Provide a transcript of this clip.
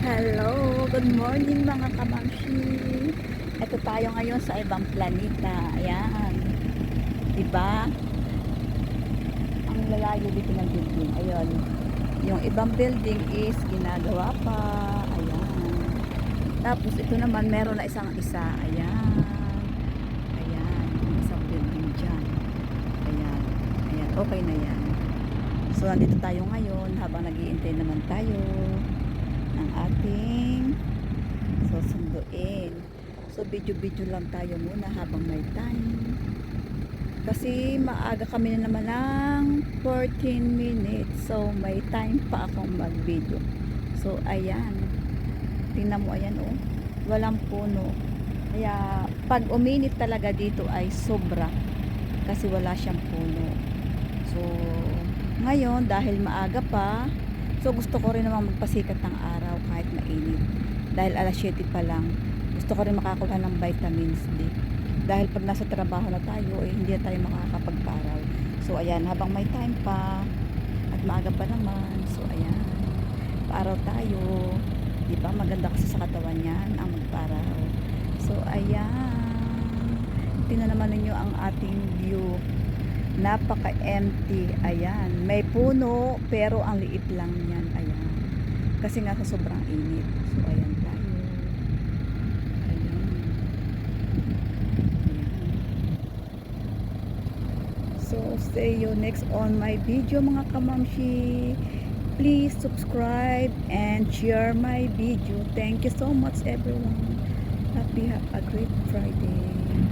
Hello, good morning mga kamamshi. Ito tayo ngayon sa ibang planeta. Ayan. Diba? Ang lalayo dito ng building. Ayun. Yung ibang building is ginagawa pa. Ayan. Tapos ito naman meron na isa. Ayan. Ayan. Isang building dyan. Ayan. Ayan. Okay na yan. So, nandito tayo ngayon habang nag-iintay naman tayo ng ating susunduin. So video lang tayo muna habang may time. Kasi maaga kami na naman ng 14 minutes. So may time pa akong mag-video. So ayan. Tingnan mo, ayan oh. Walang puno. Kaya pag uminit talaga dito ay sobra. Kasi wala siyang puno. So ngayon dahil maaga pa, so gusto ko rin namang magpasikat ng araw kahit mainit. Dahil alas 7 pa lang, gusto ko rin makakuha ng vitamins D. Dahil pag nasa trabaho na tayo, hindi na tayo makakapagparaw. So ayan, habang may time pa, at maaga pa naman, so ayan, paaraw tayo. Diba? Maganda kasi sa katawan yan, ang magparaw. So ayan, tingnan naman ninyo ang ating view. Napaka-empty. Ayan. May puno, pero ang liit lang yan. Ayan. Kasi nga sa sobrang init. So, ayan tayo. Ayan. So, see you next on my video mga kamamshi. Please subscribe and share my video. Thank you so much everyone. Happy, have a great Friday.